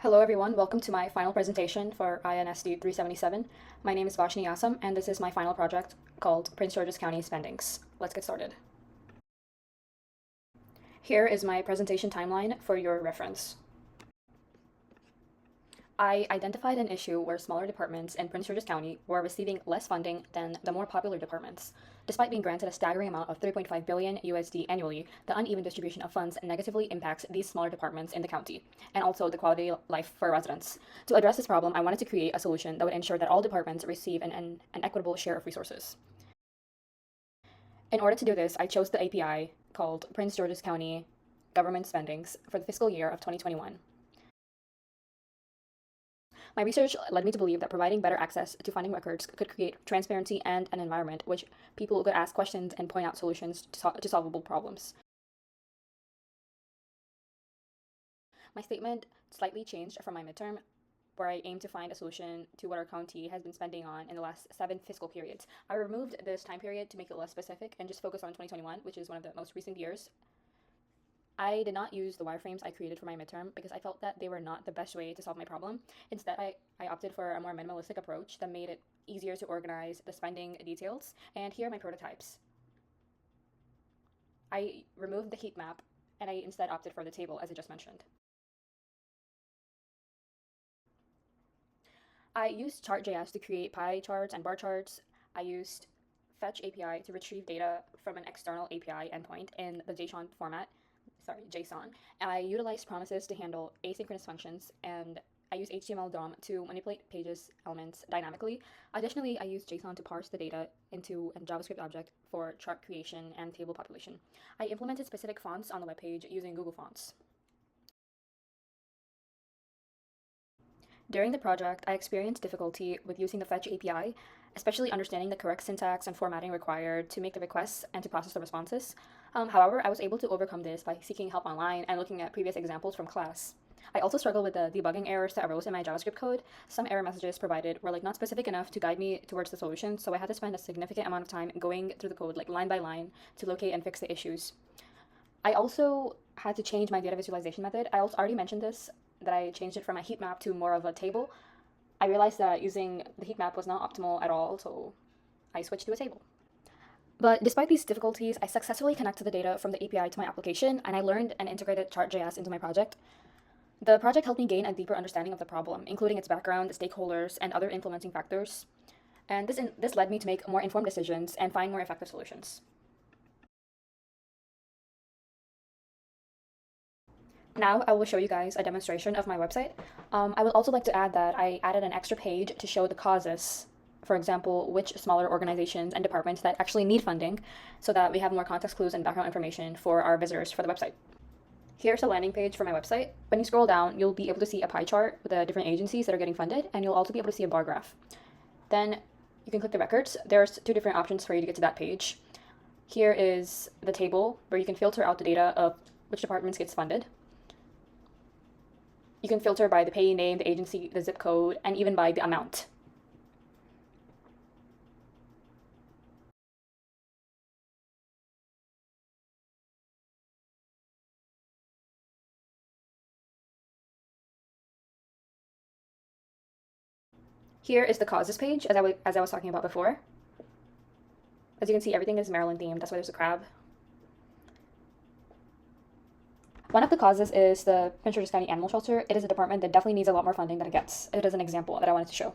Hello everyone, welcome to my final presentation for INST377. My name is Vashni Asam and this is my final project called Prince George's County Spendings. Let's get started. Here is my presentation timeline for your reference. I identified an issue where smaller departments in Prince George's County were receiving less funding than the more popular departments. Despite being granted a staggering amount of 3.5 billion USD annually, the uneven distribution of funds negatively impacts these smaller departments in the county, and also the quality of life for residents. To address this problem, I wanted to create a solution that would ensure that all departments receive an equitable share of resources. In order to do this, I chose the API called Prince George's County Government Spendings for the fiscal year of 2021. My research led me to believe that providing better access to funding records could create transparency and an environment which people could ask questions and point out solutions to solvable problems. My statement slightly changed from my midterm, where I aim to find a solution to what our county has been spending on in the last 7 fiscal periods. I removed this time period to make it less specific and just focus on 2021, which is one of the most recent years. I did not use the wireframes I created for my midterm because I felt that they were not the best way to solve my problem. Instead, I opted for a more minimalistic approach that made it easier to organize the spending details, and here are my prototypes. I removed the heat map, and I instead opted for the table, as I just mentioned. I used Chart.js to create pie charts and bar charts. I used Fetch API to retrieve data from an external API endpoint in the JSON format. JSON. I utilized promises to handle asynchronous functions, and I use HTML DOM to manipulate pages elements dynamically. Additionally, I use JSON to parse the data into a JavaScript object for chart creation and table population. I implemented specific fonts on the web page using Google Fonts. During the project, I experienced difficulty with using the Fetch API, especially understanding the correct syntax and formatting required to make the requests and to process the responses. However, I was able to overcome this by seeking help online and looking at previous examples from class. I also struggled with the debugging errors that arose in my JavaScript code. Some error messages provided were not specific enough to guide me towards the solution, so I had to spend a significant amount of time going through the code line by line to locate and fix the issues. I also had to change my data visualization method. I also already mentioned this, that I changed it from a heat map to more of a table. I realized that using the heat map was not optimal at all, so I switched to a table. But despite these difficulties, I successfully connected the data from the API to my application, and I learned and integrated Chart.js into my project. The project helped me gain a deeper understanding of the problem, including its background, stakeholders, and other influencing factors. And this led me to make more informed decisions and find more effective solutions. Now I will show you guys a demonstration of my website. I would also like to add that I added an extra page to show the causes, for example, which smaller organizations and departments that actually need funding, so that we have more context clues and background information for our visitors for the website. Here's a landing page for my website. When you scroll down, you'll be able to see a pie chart with the different agencies that are getting funded, and you'll also be able to see a bar graph. Then you can click the records. There's 2 different options for you to get to that page. Here is the table where you can filter out the data of which departments gets funded. You can filter by the payee name, the agency, the zip code, and even by the amount. Here is the causes page, as I was talking about before. As you can see, everything is Maryland themed. That's why there's a crab. One of the causes is the Prince George's County Animal Shelter. It is a department that definitely needs a lot more funding than it gets. It is an example that I wanted to show.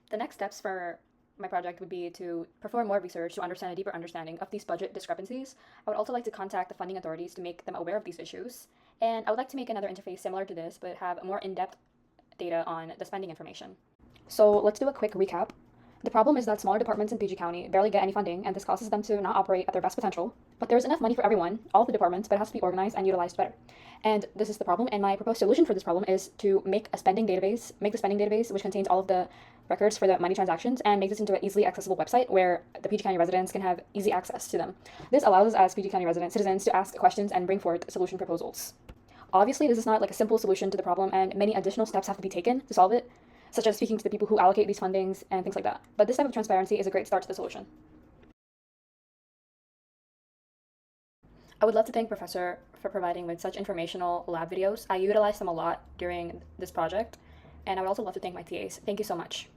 The next steps for my project would be to perform more research to understand a deeper understanding of these budget discrepancies. I would also like to contact the funding authorities to make them aware of these issues. And I would like to make another interface similar to this, but have more in-depth data on the spending information. So let's do a quick recap. The problem is that smaller departments in PG County barely get any funding, and this causes them to not operate at their best potential. But there's enough money for everyone, all of the departments, but it has to be organized and utilized better. And this is the problem, and my proposed solution for this problem is to make the spending database, which contains all of the records for the money transactions, and make this into an easily accessible website where the PG County residents can have easy access to them. This allows us as PG County citizens to ask questions and bring forth solution proposals. Obviously, this is not like a simple solution to the problem, and many additional steps have to be taken to solve it, such as speaking to the people who allocate these fundings and things like that. But this type of transparency is a great start to the solution. I would love to thank Professor for providing with such informational lab videos. I utilized them a lot during this project, and I would also love to thank my TAs. Thank you so much.